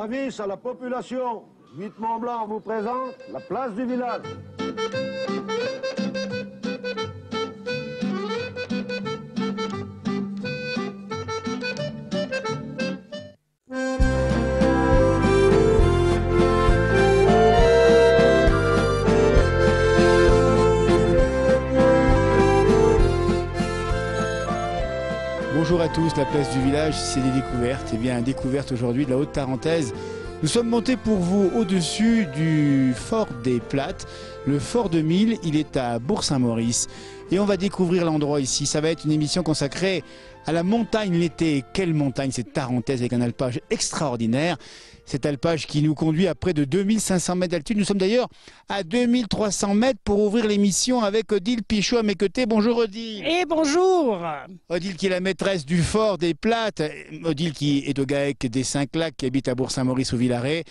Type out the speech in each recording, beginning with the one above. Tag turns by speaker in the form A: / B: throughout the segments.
A: Avis à la population, 8 Mont-Blanc vous présente la place du village.
B: Bonjour à tous, la place du village, c'est des découvertes. Et bien, découverte aujourd'hui de la Haute-Tarentaise. Nous sommes montés pour vous au-dessus du fort des Plates, le fort de Mille, il est à Bourg-Saint-Maurice. Et on va découvrir l'endroit ici. Ça va être une émission consacrée à la montagne l'été. Quelle montagne, cette Tarentaise avec un alpage extraordinaire. Cet alpage qui nous conduit à près de 2500 mètres d'altitude. Nous sommes d'ailleurs à 2300 mètres pour ouvrir l'émission avec Odile Pichot à mes côtés. Bonjour Odile.
C: Et bonjour.
B: Odile qui est la maîtresse du fort des Plates. Odile qui est au GAEC des 5 Lacs, qui habite à Bourg-Saint-Maurice au Villaret.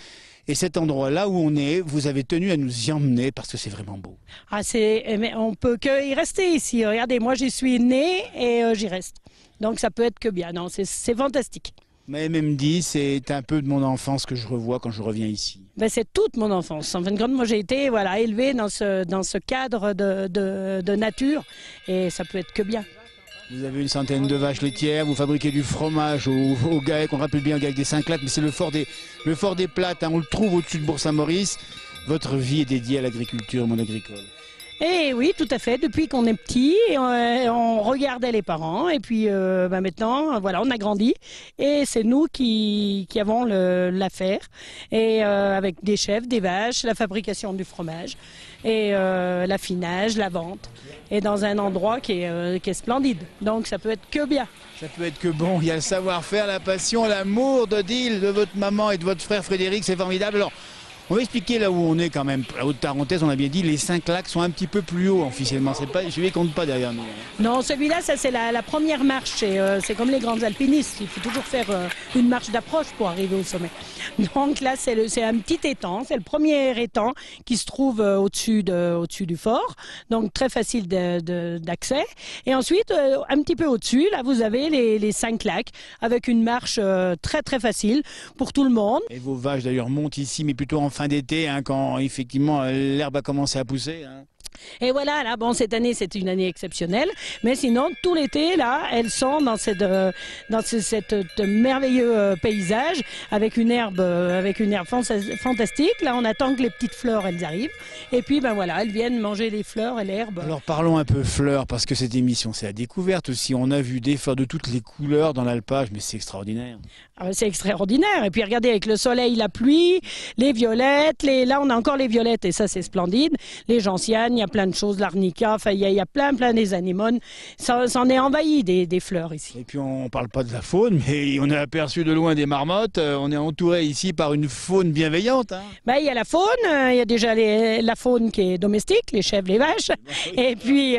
B: Et cet endroit-là où on est, vous avez tenu à nous y emmener parce que c'est vraiment beau.
C: Ah, mais on peut que y rester ici. Regardez, moi j'y suis née et j'y reste. Donc ça peut être que bien. Non, c'est fantastique.
B: Mais même dit, c'est un peu de mon enfance que je revois quand je reviens ici.
C: Ben, c'est toute mon enfance. En fin de compte, moi j'ai été élevée dans ce cadre de nature et ça peut être que bien.
B: Vous avez une centaine de vaches laitières, vous fabriquez du fromage au GAEC, on rappelle bien le GAEC des 5 Lacs, mais c'est le fort des Plates, hein, on le trouve au-dessus de Bourg-Saint-Maurice. Votre vie est dédiée à l'agriculture, au monde agricole.
C: Et oui, tout à fait. Depuis qu'on est petit, on regardait les parents. Et puis maintenant, voilà, on a grandi. Et c'est nous qui avons l'affaire. Et avec des chèvres, des vaches, la fabrication du fromage, et l'affinage, la vente. Et dans un endroit qui est splendide. Donc ça peut être que bien.
B: Ça peut être que bon. Il y a le savoir-faire, la passion, l'amour d'Odile, de votre maman et de votre frère Frédéric. C'est formidable. Alors, on va expliquer là où on est quand même. La Haute-Tarentaise, on a bien dit, les 5 lacs sont un petit peu plus hauts officiellement. C'est pas, je ne les compte pas derrière nous.
C: Non, celui-là, ça c'est la première marche. C'est comme les grands alpinistes. Il faut toujours faire une marche d'approche pour arriver au sommet. Donc là, c'est un petit étang. C'est le premier étang qui se trouve au-dessus du fort. Donc très facile d'accès. Et ensuite, un petit peu au-dessus, là, vous avez les 5 lacs avec une marche très très facile pour tout le monde.
B: Et vos vaches d'ailleurs montent ici, mais plutôt en fin d'été, hein, quand effectivement l'herbe a commencé à pousser. Hein.
C: Et voilà, là, bon, cette année, c'est une année exceptionnelle, mais sinon, tout l'été, là, elles sont dans cette merveilleux paysage avec une herbe fantastique. Là, on attend que les petites fleurs, elles arrivent. Et puis, ben voilà, elles viennent manger les fleurs et l'herbe.
B: Alors, parlons un peu fleurs, parce que cette émission, c'est la découverte aussi. On a vu des fleurs de toutes les couleurs dans l'alpage, mais c'est extraordinaire.
C: C'est extraordinaire. Et puis, regardez, avec le soleil, la pluie, les violettes, là, on a encore les violettes, et ça, c'est splendide. Les gentianes, il y a plein de choses, l'arnica, enfin, il y a plein des anémones. Ça en est envahi des fleurs ici.
B: Et puis on ne parle pas de la faune, mais on a aperçu de loin des marmottes. On est entouré ici par une faune bienveillante. Hein.
C: Ben, il y a la faune, il y a déjà la faune qui est domestique, les chèvres, les vaches. Et puis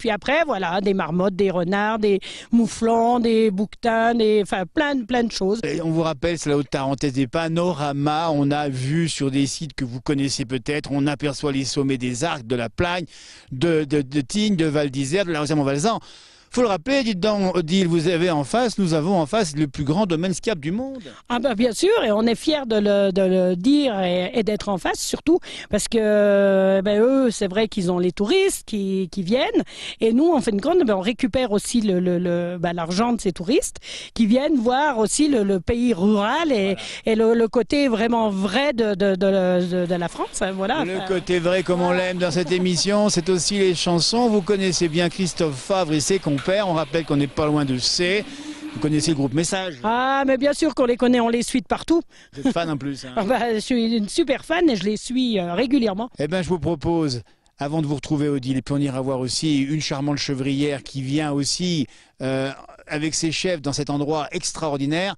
C: après, voilà, des marmottes, des renards, des mouflons, des bouquetins, enfin plein de choses.
B: Et on vous rappelle, c'est la Haute-Tarentaise, des panoramas. On a vu sur des sites que vous connaissez peut-être, on aperçoit les sommets des Arcs, de la Plagne, de Tignes, de Val d'Isère, de la Rosière-Montvalzan. Faut le rappeler, dites donc, Odile, nous avons en face le plus grand domaine skiable du monde. Ah
C: ben bien sûr, et on est fiers de le dire et d'être en face, surtout parce que eux, c'est vrai qu'ils ont les touristes qui viennent, et nous, en fin de compte, on récupère aussi l'argent de ces touristes qui viennent voir aussi le pays rural et le côté vraiment vrai de la France. Hein, voilà.
B: Le côté vrai comme on l'aime dans cette émission, c'est aussi les chansons. Vous connaissez bien Christophe Favre et ses compères. On rappelle qu'on n'est pas loin de C. Vous connaissez le groupe Message?
C: Ah, mais bien sûr qu'on les connaît, on les suit de partout.
B: Vous êtes fan en plus. Hein.
C: Je suis une super fan et je les suis régulièrement.
B: Eh bien, je vous propose, avant de vous retrouver, Odile, et puis on ira voir aussi une charmante chevrière qui vient aussi avec ses chefs dans cet endroit extraordinaire,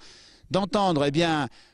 B: d'entendre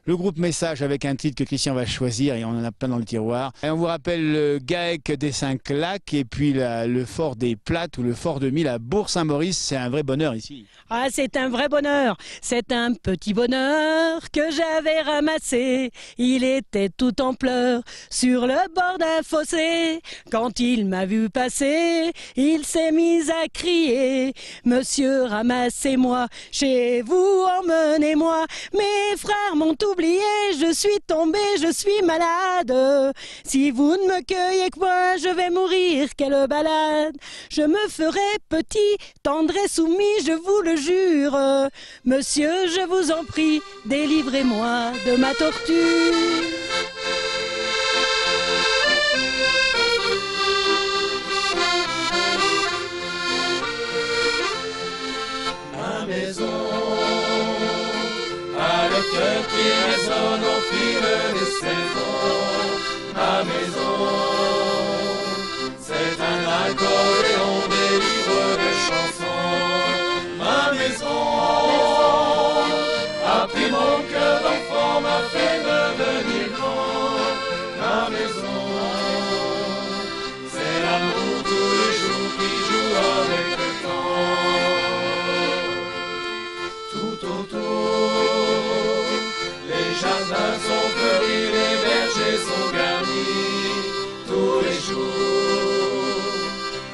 B: le groupe Message avec un titre que Christian va choisir, et on en a plein dans le tiroir. Et on vous rappelle le GAEC des 5 Lacs et puis le fort des Plates ou le fort de Mille à Bourg-Saint-Maurice. C'est un vrai bonheur ici.
C: Ah, c'est un vrai bonheur. C'est un petit bonheur que j'avais ramassé. Il était tout en pleurs sur le bord d'un fossé. Quand il m'a vu passer, il s'est mis à crier: Monsieur, ramassez-moi, chez vous, emmenez-moi. Mes frères m'ont tout oublié, je suis tombée, je suis malade. Si vous ne me cueillez que moi, je vais mourir, quelle balade. Je me ferai petit, tendre et soumis, je vous le jure. Monsieur, je vous en prie, délivrez-moi de ma torture.
D: Ma maison a le cœur qui résonne au fil des saisons. Ma maison, c'est un accordéon des livres de chansons. Ma maison a pris mon cœur d'enfant, m'a fait devenir grand. Ma maison, c'est l'amour tous les jours qui joue avec le temps. Tout autour, les jardins sont fleuris, les bergers sont garnis. Tous les jours,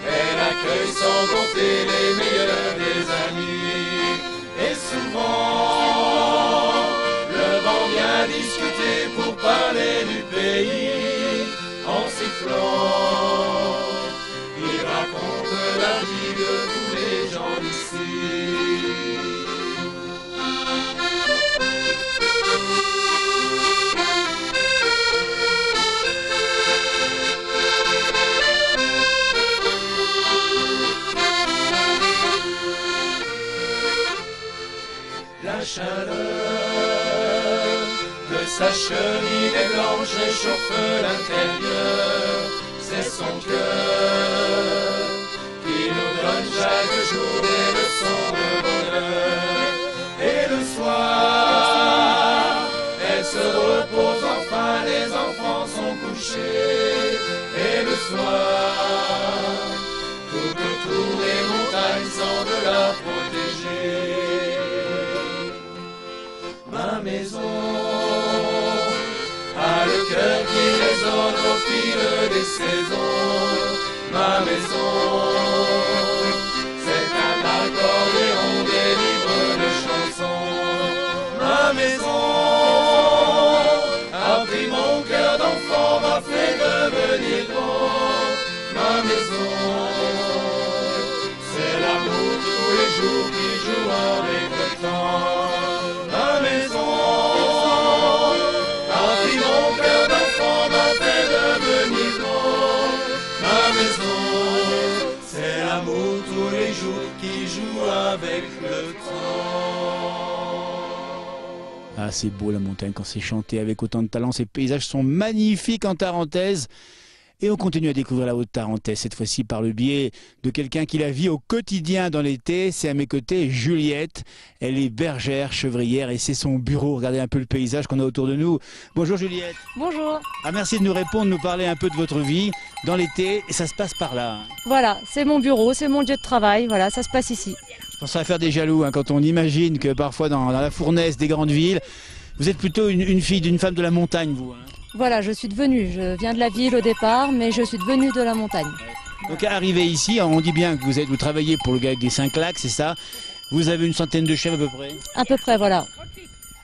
D: elle accueille sans compter les meilleurs des amis. Et souvent, le vent vient discuter pour parler du pays. En sifflant, il raconte la vie de tous les gens d'ici. La chaleur de sa cheminée blanche réchauffe l'intérieur. C'est son cœur qui nous donne chaque jour des leçons de bonheur. Et le soir, elle se repose enfin, les enfants sont couchés. Et le soir, tout autour les montagnes sont de la protéger. Ma maison a le cœur qui résonne au fil des saisons. Ma maison, c'est un accordéon des livres de chansons. Ma maison a pris mon cœur d'enfant, m'a fait devenir grand. Ma maison, c'est l'amour tous les jours qui joue avec le temps. Ma maison a pris mon cœur d'enfant, m'a fait devenir grand. Ma maison, c'est l'amour tous les jours qui joue avec le temps.
B: Ah, c'est beau la montagne quand c'est chanté avec autant de talent. Ces paysages sont magnifiques en Tarentaise. Et on continue à découvrir la Haute-Tarentaise, cette fois-ci par le biais de quelqu'un qui la vit au quotidien dans l'été. C'est à mes côtés Juliette. Elle est bergère, chevrière et c'est son bureau. Regardez un peu le paysage qu'on a autour de nous. Bonjour Juliette.
E: Bonjour.
B: Ah, merci de nous répondre, de nous parler un peu de votre vie dans l'été. Et ça se passe par là.
E: Voilà, c'est mon bureau, c'est mon lieu de travail. Voilà, ça se passe ici.
B: Je pense à faire des jaloux quand on imagine que parfois dans la fournaise des grandes villes, vous êtes plutôt une fille, d'une femme de la montagne, vous.
E: Voilà, je viens de la ville au départ, mais je suis devenue de la montagne.
B: Donc arrivé ici, on dit bien que vous travaillez pour le gars des 5 lacs, c'est ça? Vous avez une centaine de chèvres à peu près?
E: À peu près, voilà.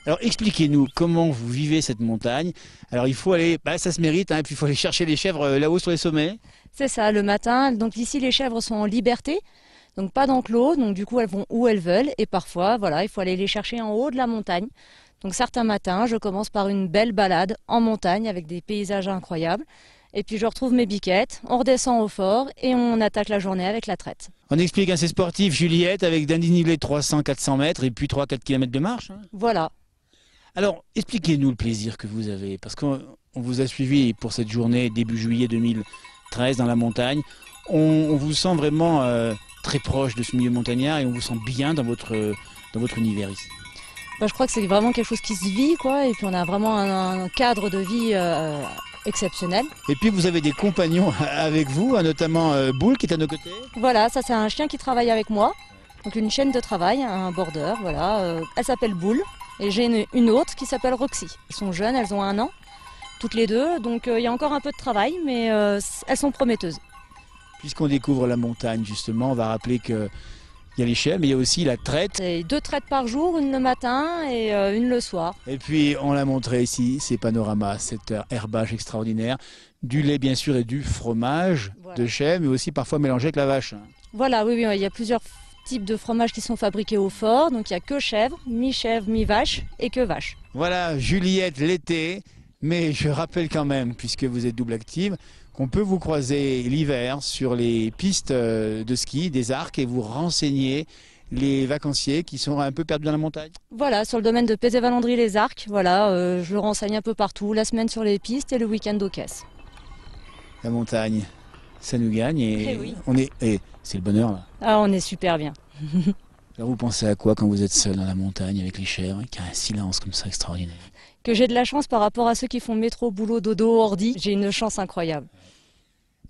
B: Alors expliquez-nous comment vous vivez cette montagne. Alors il faut aller, ça se mérite, et puis il faut aller chercher les chèvres là-haut sur les sommets.
E: C'est ça, le matin. Donc ici, les chèvres sont en liberté, donc pas d'enclos, donc du coup elles vont où elles veulent. Et parfois, voilà, il faut aller les chercher en haut de la montagne. Donc certains matins, je commence par une belle balade en montagne avec des paysages incroyables. Et puis je retrouve mes biquettes, on redescend au fort et on attaque la journée avec la traite.
B: On explique à ces sportifs, Juliette, avec d'un dénivelé de 300-400 mètres et puis 3-4 km de marche.
E: Voilà.
B: Alors expliquez-nous le plaisir que vous avez, parce qu'on vous a suivi pour cette journée début juillet 2013 dans la montagne. On vous sent vraiment très proche de ce milieu montagnard et on vous sent bien dans votre univers ici.
E: Je crois que c'est vraiment quelque chose qui se vit, quoi, et puis on a vraiment un cadre de vie exceptionnel.
B: Et puis vous avez des compagnons avec vous, notamment Boule qui est à nos côtés.
E: Voilà, ça c'est un chien qui travaille avec moi, donc une chaîne de travail, un border, voilà. Elle s'appelle Boule, et j'ai une autre qui s'appelle Roxy. Elles sont jeunes, elles ont 1 an, toutes les deux, donc il y a encore un peu de travail, mais elles sont prometteuses.
B: Puisqu'on découvre la montagne justement, on va rappeler que Il y a les chèvres, mais il y a aussi la traite.
E: C'est 2 traites par jour, une le matin et une le soir.
B: Et puis, on l'a montré ici, ces panoramas, cet herbage extraordinaire. Du lait, bien sûr, et du fromage de chèvre, mais aussi parfois mélangé avec la vache.
E: Voilà, oui, il y a plusieurs types de fromages qui sont fabriqués au fort. Donc il n'y a que chèvre, mi-vache et que vache.
B: Voilà, Juliette, l'été. Mais je rappelle quand même, puisque vous êtes double active, qu'on peut vous croiser l'hiver sur les pistes de ski, des arcs, et vous renseigner les vacanciers qui sont un peu perdus dans la montagne.
E: Voilà, sur le domaine de Pézé-Valandry, les arcs, voilà, je renseigne un peu partout, la semaine sur les pistes et le week-end aux caisses.
B: La montagne, ça nous gagne et
E: oui.
B: c'est le bonheur là.
E: Ah, on est super bien.
B: Alors vous pensez à quoi quand vous êtes seul dans la montagne avec les chèvres, qu'il y a un silence comme ça extraordinaire?
E: Que j'ai de la chance par rapport à ceux qui font métro, boulot, dodo, ordi. J'ai une chance incroyable.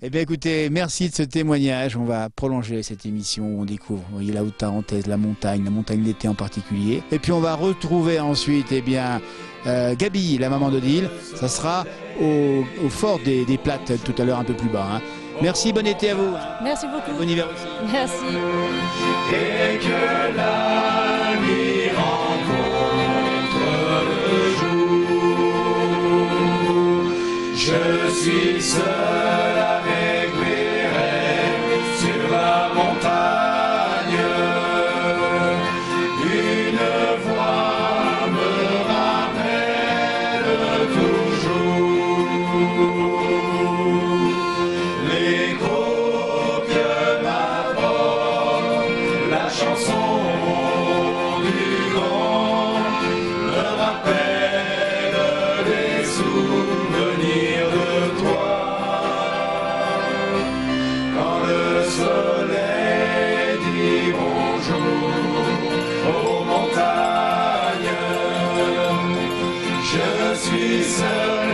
B: Eh bien écoutez, merci de ce témoignage. On va prolonger cette émission où on découvre, vous voyez, la Haute-Tarentaise, la montagne d'été en particulier. Et puis on va retrouver ensuite Gabi, la maman d'Odile. Ça sera au fort des Plates tout à l'heure un peu plus bas. Hein. Merci, bon été à vous.
E: Merci beaucoup.
B: Bon hiver aussi.
E: Merci.
D: Et que la nuit rencontre le jour. Je suis seul avec mes rêves sur la montagne. Une voix me rappelle toujours l'écho que m'apporte la chanson du grand, me rappelle des souvenirs de toi. Quand le soleil dit bonjour aux montagnes, je suis seul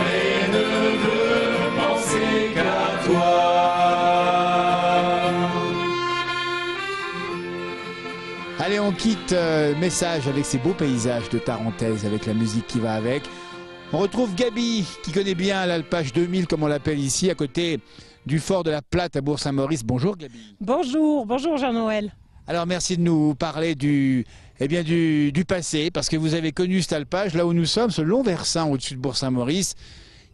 D: et ne veux penser qu'à toi.
B: Allez, on quitte Message avec ces beaux paysages de Tarentaise, avec la musique qui va avec. On retrouve Gabi, qui connaît bien l'Alpage 2000, comme on l'appelle ici, à côté du fort de la Platte à Bourg-Saint-Maurice. Bonjour Gabi.
C: Bonjour Jean-Noël.
B: Alors merci de nous parler du passé, parce que vous avez connu cet alpage, là où nous sommes, ce long versant au-dessus de Bourg-Saint-Maurice,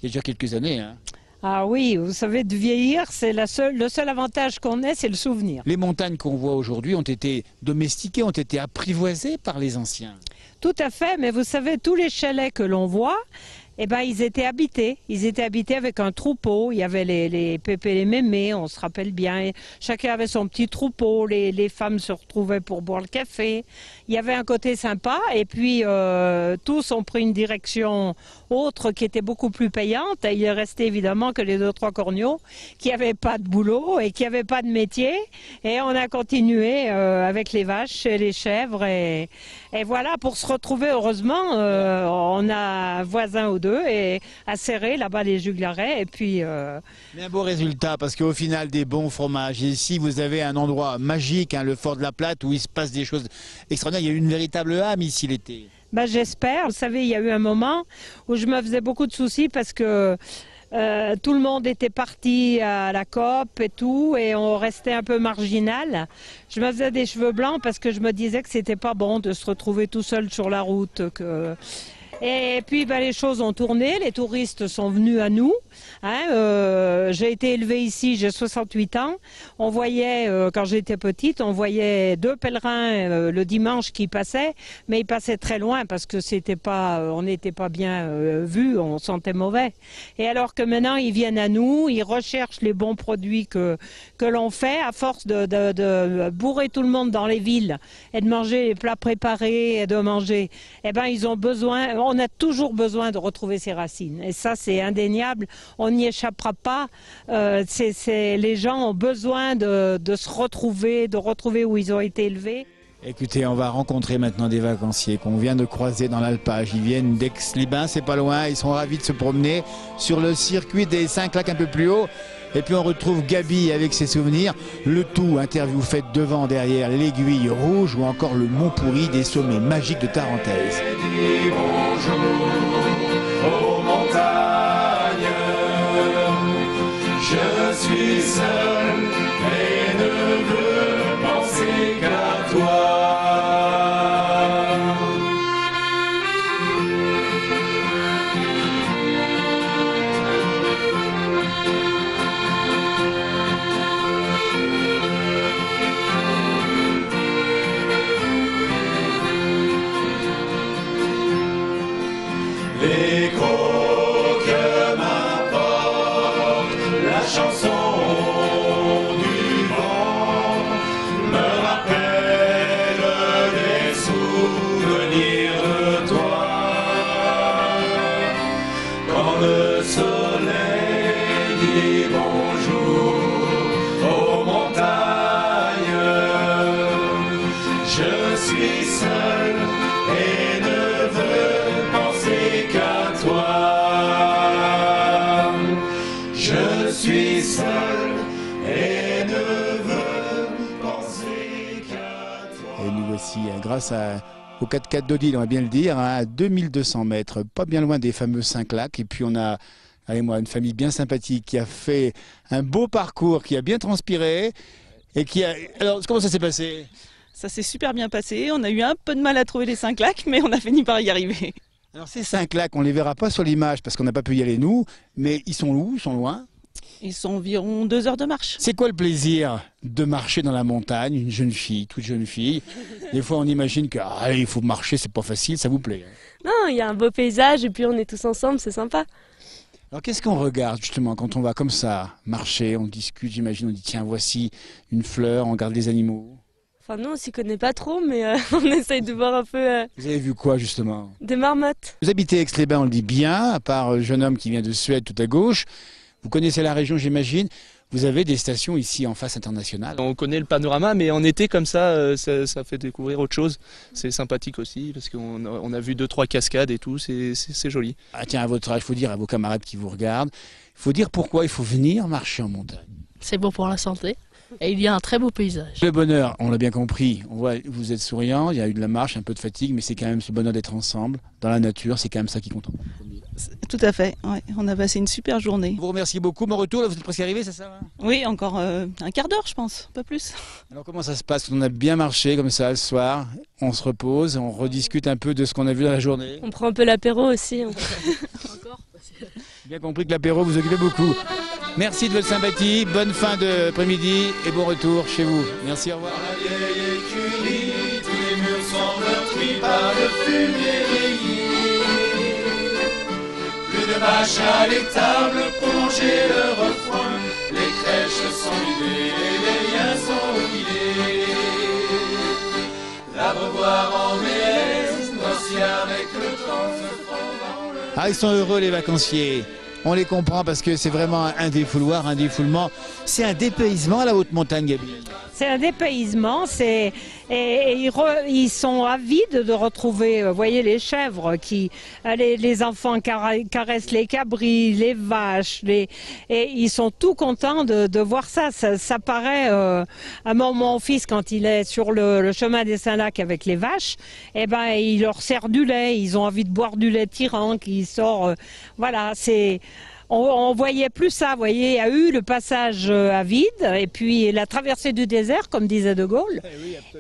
B: il y a déjà quelques années. Hein.
C: Ah oui, vous savez, de vieillir, c'est le seul avantage qu'on ait, c'est le souvenir.
B: Les montagnes qu'on voit aujourd'hui ont été domestiquées, ont été apprivoisées par les anciens.
C: Tout à fait, mais vous savez, tous les chalets que l'on voit, eh ben, ils étaient habités. Ils étaient habités avec un troupeau. Il y avait les pépés et les mémés, on se rappelle bien. Et chacun avait son petit troupeau. Les femmes se retrouvaient pour boire le café. Il y avait un côté sympa. Et puis, tous ont pris une direction autre qui était beaucoup plus payante. Et il est resté évidemment que les 2-3 corneaux qui n'avaient pas de boulot et qui n'avaient pas de métier. Et on a continué avec les vaches et les chèvres. Et voilà, pour se retrouver, heureusement, on a un voisin ou deux et à serrer là-bas les juglarets. Et puis.
B: Mais un beau résultat, parce qu'au final, des bons fromages. Et ici, vous avez un endroit magique, hein, le fort de la Platte, où il se passe des choses extraordinaires. Il y a eu une véritable âme ici l'été.
C: Ben, j'espère. Vous savez, il y a eu un moment où je me faisais beaucoup de soucis parce que tout le monde était parti à la COP et tout, et on restait un peu marginal. Je me faisais des cheveux blancs parce que je me disais que c'était pas bon de se retrouver tout seul sur la route. Et puis ben, les choses ont tourné, les touristes sont venus à nous. Hein, j'ai été élevée ici, j'ai 68 ans. On voyait, quand j'étais petite, on voyait 2 pèlerins le dimanche qui passaient, mais ils passaient très loin parce que c'était pas, on n'était pas bien vus, on sentait mauvais. Et alors que maintenant ils viennent à nous, ils recherchent les bons produits que l'on fait, à force de bourrer tout le monde dans les villes et de manger les plats préparés et de manger, eh ben ils ont besoin, on a toujours besoin de retrouver ses racines. Et ça c'est indéniable. On n'y échappera pas. Les gens ont besoin de se retrouver, de retrouver où ils ont été élevés.
B: Écoutez, on va rencontrer maintenant des vacanciers qu'on vient de croiser dans l'Alpage. Ils viennent d'Aix-les-Bains, c'est pas loin. Ils sont ravis de se promener sur le circuit des 5 lacs un peu plus haut. Et puis on retrouve Gabi avec ses souvenirs. Le tout, interview faite devant, derrière, l'Aiguille Rouge ou encore le Mont Pourri, des sommets magiques de Tarentaise.
D: Aux montagnes, je suis seul et ne veux penser l'écho que m'apporte la chanson du vent me rappelle des souvenirs de toi. Quand le soleil dit bonjour aux montagnes, je suis seul et ne veux penser qu'à toi. Je suis seul et ne veux penser qu'à toi.
B: Et nous voici, grâce au 4x4 d'Odile, on va bien le dire, à 2200 mètres, pas bien loin des fameux 5 lacs. Et puis on a, allez moi, une famille bien sympathique qui a fait un beau parcours, qui a bien transpiré. Et qui a... Alors, comment ça s'est passé?
F: Ça s'est super bien passé. On a eu un peu de mal à trouver les 5 lacs, mais on a fini par y arriver.
B: Alors ces 5 lacs, on ne les verra pas sur l'image parce qu'on n'a pas pu y aller nous, mais ils sont où? Ils sont loin?
F: Ils sont environ 2 heures de marche.
B: C'est quoi le plaisir de marcher dans la montagne, une jeune fille, toute jeune fille? Des fois on imagine que il faut marcher, c'est pas facile, ça vous plaît?
G: Non, il y a un beau paysage et puis on est tous ensemble, c'est sympa.
B: Alors qu'est-ce qu'on regarde justement quand on va comme ça marcher, on discute, j'imagine, on dit tiens voici une fleur, on regarde les animaux.
G: Enfin non, on s'y connaît pas trop, mais on essaye de voir un peu
B: Vous avez vu quoi justement?
G: des marmottes.
B: Vous habitez Aix-les-Bains, on le dit bien, à part le jeune homme qui vient de Suède tout à gauche. Vous connaissez la région, j'imagine. Vous avez des stations ici en face internationale.
H: On connaît le panorama, mais en été comme ça, ça fait découvrir autre chose. C'est sympathique aussi, parce qu'on a vu 2-3 cascades et tout, c'est joli.
B: Ah tiens, à votre âge, il faut dire à vos camarades qui vous regardent, il faut dire pourquoi il faut venir marcher en montagne.
I: C'est bon pour la santé et il y a un très beau paysage.
B: Le bonheur, on l'a bien compris, on voit, vous êtes souriant, il y a eu de la marche, un peu de fatigue, mais c'est quand même ce bonheur d'être ensemble, dans la nature, c'est quand même ça qui compte.
F: Tout à fait, ouais. On a passé une super journée.
B: Je vous remercie beaucoup. Mon retour, là, vous êtes presque arrivé, c'est ça?
F: Oui, encore un quart d'heure, je pense, pas plus.
B: Alors comment ça se passe? On a bien marché comme ça le soir, on se repose, on rediscute un peu de ce qu'on a vu dans la journée.
G: On prend un peu l'apéro aussi.
B: Bien compris que l'apéro vous occupait beaucoup. Merci de votre sympathie, bonne fin d'après-midi et bon retour chez vous. Merci, au revoir.
D: Dans la vieille écurie, tous les murs sont meurtris par le fumier rayé. Plus de vaches à l'étable pour manger le refroid. Les crèches sont vidées, les liens sont oubliés. L'abreuvoir en mélèze, danser avec le temps se fond dans le...
B: Ah, ils sont heureux les vacanciers. On les comprend parce que c'est vraiment un défouloir, un défoulement. C'est un dépaysement à la haute montagne, Gabi.
C: C'est un dépaysement, ils sont avides de retrouver, vous voyez, les chèvres, les enfants caressent les cabris, les vaches, et ils sont tout contents de voir ça. Ça paraît, à mon fils, quand il est sur le chemin des Saint-Lacs avec les vaches, eh ben, il leur sert du lait, ils ont envie de boire du lait tirant qui sort, voilà, c'est... On voyait plus ça, vous voyez, il y a eu le passage à vide et puis la traversée du désert, comme disait De Gaulle.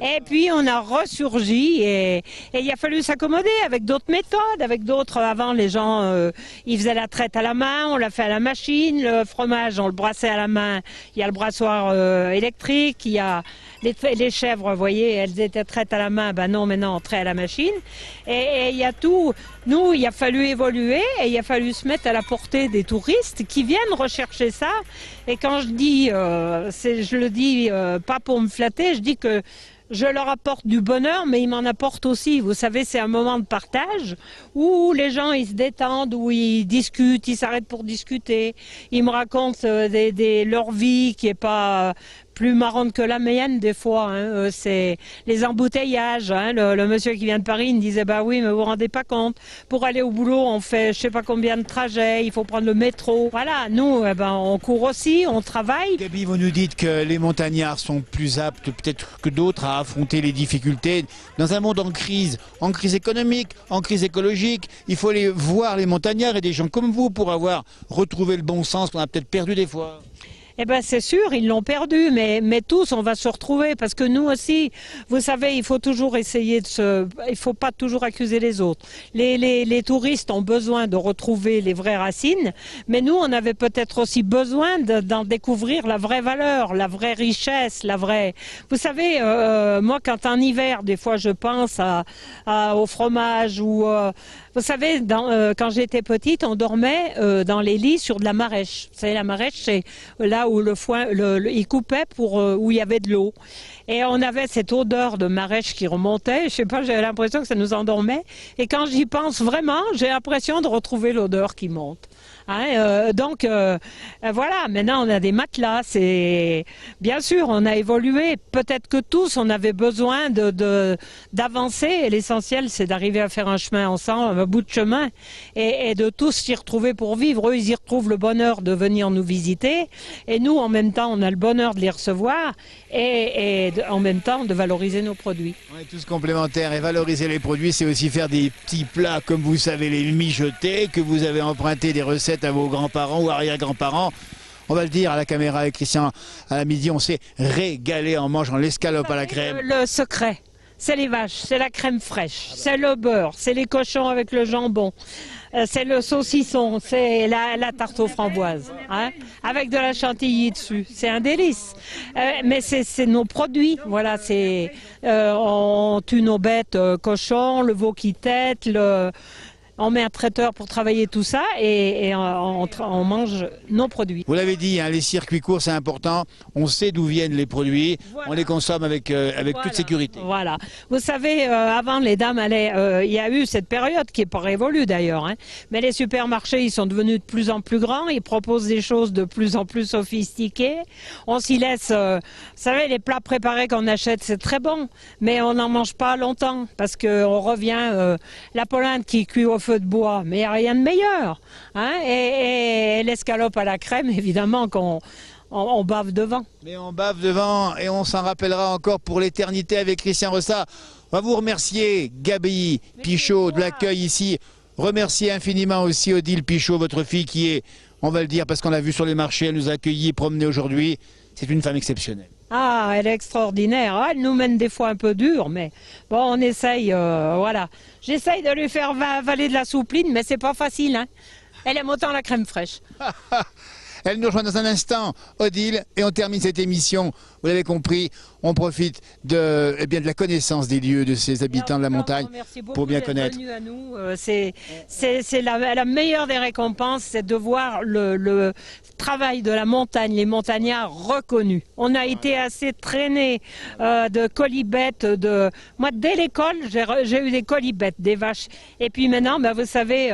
C: Et puis on a ressurgi et il a fallu s'accommoder avec d'autres méthodes, avec d'autres. Avant, les gens, ils faisaient la traite à la main, on l'a fait à la machine. Le fromage, on le brassait à la main. Il y a le brassoir électrique, il y a les chèvres, vous voyez, elles étaient traites à la main. Ben non, maintenant on traite à la machine. Et il y a tout. Nous, il a fallu évoluer et il a fallu se mettre à la portée des touristes qui viennent rechercher ça. Et quand je dis, je le dis pas pour me flatter, je dis que je leur apporte du bonheur, mais ils m'en apportent aussi. Vous savez, c'est un moment de partage où les gens, ils se détendent, où ils discutent, ils s'arrêtent pour discuter. Ils me racontent leur vie qui est pas plus marrante que la mienne des fois. Hein. C'est les embouteillages. Hein. Le monsieur qui vient de Paris, il me disait, bah oui, mais vous vous rendez pas compte. Pour aller au boulot, on fait je sais pas combien de trajets, il faut prendre le métro. Voilà, nous, on court aussi, on travaille.
B: Gabi, vous nous dites que les montagnards sont plus aptes peut-être que d'autres à affronter les difficultés. Dans un monde en crise économique, en crise écologique, il faut aller voir les montagnards et des gens comme vous pour avoir retrouvé le bon sens qu'on a peut-être perdu des fois.
C: Eh ben c'est sûr, ils l'ont perdu, mais tous on va se retrouver parce que nous aussi, vous savez, il faut toujours essayer il faut pas toujours accuser les autres. Les touristes ont besoin de retrouver les vraies racines, mais nous on avait peut-être aussi besoin d'en découvrir la vraie valeur, la vraie richesse, la vraie. Vous savez, moi quand en hiver, des fois je pense au fromage ou
J: Vous savez, quand j'étais petite, on dormait dans les lits sur de la marèche. Vous savez, la marèche, c'est là où le foin, il coupait pour où il y avait de l'eau. Et on avait cette odeur de marèche qui remontait. Je sais pas, j'avais l'impression que ça nous endormait. Et quand j'y pense vraiment, j'ai l'impression de retrouver l'odeur qui monte. Hein, donc voilà, maintenant on a des matelas, bien sûr on a évolué, peut-être que tous on avait besoin d'avancer et l'essentiel c'est d'arriver à faire un chemin ensemble, un bout de chemin et de tous s'y retrouver pour vivre. Eux ils y retrouvent le bonheur de venir nous visiter et nous en même temps on a le bonheur de les recevoir et en même temps de valoriser nos produits.
B: On est tous complémentaires et valoriser les produits c'est aussi faire des petits plats comme vous savez les mijoter, que vous avez emprunté des recettes à vos grands-parents ou arrière-grands-parents. On va le dire à la caméra avec Christian, à la midi, on s'est régalé en mangeant l'escalope à la crème.
J: Le secret, c'est les vaches, c'est la crème fraîche, c'est le beurre, c'est les cochons avec le jambon, c'est le saucisson, c'est la tarte aux framboises, hein, avec de la chantilly dessus. C'est un délice. Mais c'est nos produits, voilà. On tue nos bêtes cochons, le veau qui tète, on met un traiteur pour travailler tout ça et on mange nos produits.
B: Vous l'avez dit, hein, les circuits courts c'est important, on sait d'où viennent les produits, voilà. On les consomme avec toute sécurité.
J: Voilà. Vous savez, avant les dames allaient, il y a eu cette période qui n'est pas révolue d'ailleurs, hein, mais les supermarchés ils sont devenus de plus en plus grands, ils proposent des choses de plus en plus sophistiquées, on s'y laisse, vous savez les plats préparés qu'on achète c'est très bon, mais on n'en mange pas longtemps parce qu'on revient, la polenta qui cuit au feu de bois, mais il n'y a rien de meilleur. Hein, et l'escalope à la crème, évidemment qu'on bave devant.
B: Mais on bave devant et on s'en rappellera encore pour l'éternité avec Christian Ressat. On va vous remercier, Gabi Pichot, de l'accueil ici. Remercier infiniment aussi Odile Pichot, votre fille qui est, on va le dire parce qu'on l'a vu sur les marchés, elle nous a accueillis, promenés aujourd'hui. C'est une femme exceptionnelle.
J: Ah, elle est extraordinaire. Ah, elle nous mène des fois un peu dur, mais bon, on essaye, voilà. J'essaye de lui faire avaler de la soupline, mais c'est pas facile, hein. Elle aime autant la crème fraîche.
B: Elle nous rejoint dans un instant, Odile, et on termine cette émission. Vous l'avez compris, on profite de la connaissance des lieux, de ces habitants de la montagne, pour bien connaître.
J: À nous. C'est la meilleure des récompenses, c'est de voir le travail de la montagne, les montagnards reconnus. On a été assez traînés de colibètes. Moi, dès l'école, j'ai eu des colibètes, des vaches. Et puis maintenant, ben, vous savez,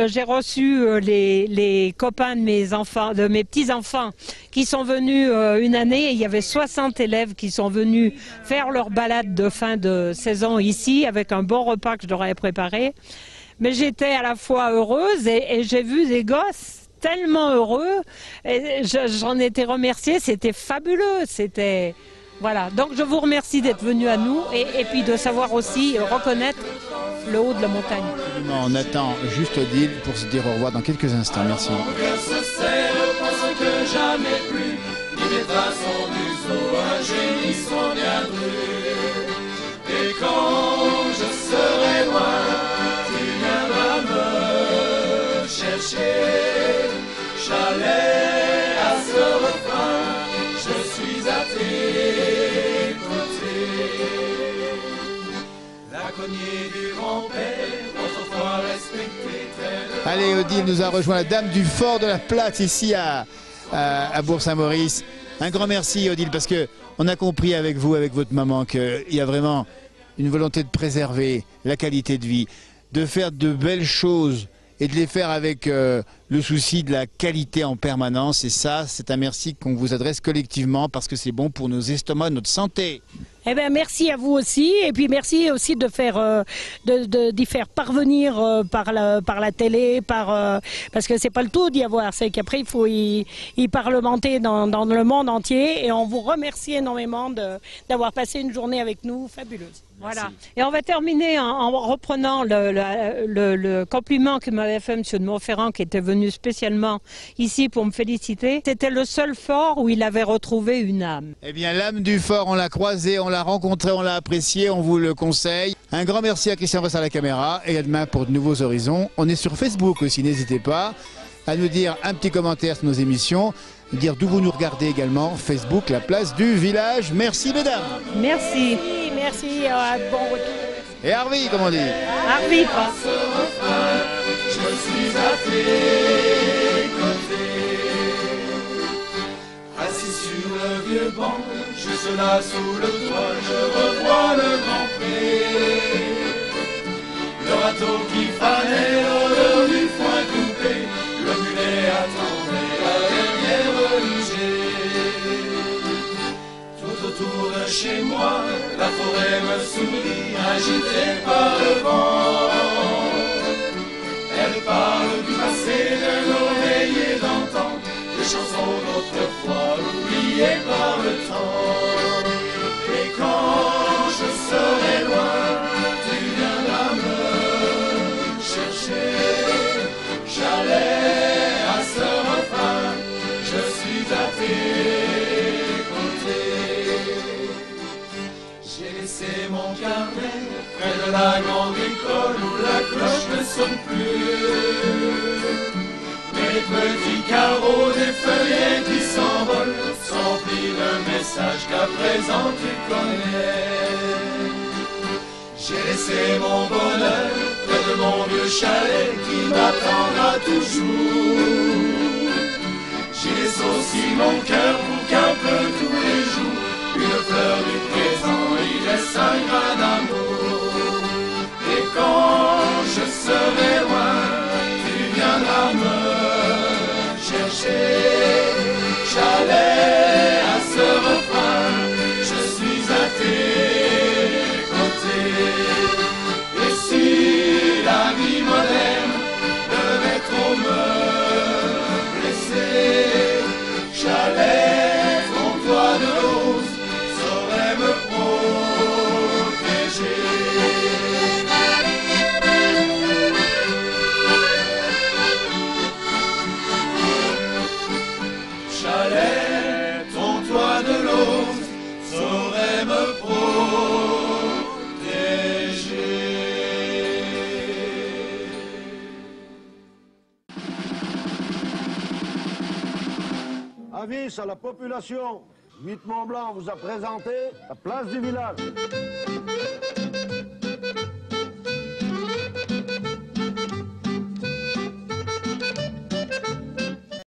J: j'ai reçu les copains de mes enfants, de mes petits-enfants, qui sont venus une année. Il y avait 60 élèves qui sont venus faire leur balade de fin de saison ici, avec un bon repas que je leur avais préparé. Mais j'étais à la fois heureuse et j'ai vu des gosses tellement heureux, et j'en étais remerciée, c'était fabuleux, c'était... Voilà, donc je vous remercie d'être venu à nous et puis de savoir aussi reconnaître le haut de la montagne.
B: Absolument, on attend juste Odile pour se dire au revoir dans quelques instants, merci.
D: Et quand je serai loin, tu viendras me chercher. Chalet à ce refrain, je suis à tes côtés. La cognée du grand-père, autrefois respectée, très...
B: Allez, Odile nous a rejoint, la dame du fort de la Platte ici à Bourg-Saint-Maurice. Un grand merci Odile, parce que on a compris avec vous, avec votre maman, qu'il y a vraiment une volonté de préserver la qualité de vie, de faire de belles choses et de les faire avec le souci de la qualité en permanence. Et ça, c'est un merci qu'on vous adresse collectivement parce que c'est bon pour nos estomacs, notre santé.
C: Eh bien, merci à vous aussi, et puis merci aussi de faire, d'y faire parvenir par la télé, parce que c'est pas le tout d'y avoir, c'est qu'après il faut y parlementer dans le monde entier, et on vous remercie énormément d'avoir passé une journée avec nous fabuleuse.
J: Voilà. Et on va terminer en reprenant le compliment que m'avait fait M. de Montferrand, qui était venu spécialement ici pour me féliciter. C'était le seul fort où il avait retrouvé une âme.
B: Eh bien, l'âme du fort, on l'a croisée, on l'a rencontrée, on l'a appréciée, on vous le conseille. Un grand merci à Christian Ressat à la caméra, et à demain pour de nouveaux horizons. On est sur Facebook aussi, n'hésitez pas à nous dire un petit commentaire sur nos émissions, dire d'où vous nous regardez également, Facebook, la place du village. Merci mesdames.
J: Merci.
C: Merci, bon retour.
B: Et Harvey, comme on dit.
J: Harvey, pas.
D: je suis à tes côtés. Assis sur le vieux banc, juste là sous le toit, je revois le Grand Pré. Le râteau qui fanait, l'odeur du foin coupé, le mulet attendait la dernière lugée. Tout autour de chez moi, la forêt me sourit, agitée par le vent. Elle parle du passé, de nos veillées d'antan, des chansons d'autrefois oubliées par le temps. Et quand je serai loin, tu viendras me chercher. J'allais à ce refrain, je suis à tes côtés. J'ai laissé mon carnet près de la grande école où la cloche ne sonne plus. Les petits carreaux des feuillets qui s'envolent s'emplissent de messages qu'à présent tu connais. J'ai laissé mon bonheur près de mon vieux chalet qui m'attendra toujours. J'y laisse aussi mon cœur pour qu'un peu tous les jours une fleur du présent y laisse un grain d'amour. Et quand je serai loin, tu viendras me chercher. J'allais à ce refrain, je suis à tes côtés. Et si la vie moderne devait trop me blesser, j'allais ton toit de rose, saurait me protéger. Chalet, ton toit de l'ose saurait me protéger.
A: Avis à la population, Huit Mont Blanc vous a présenté la place du village.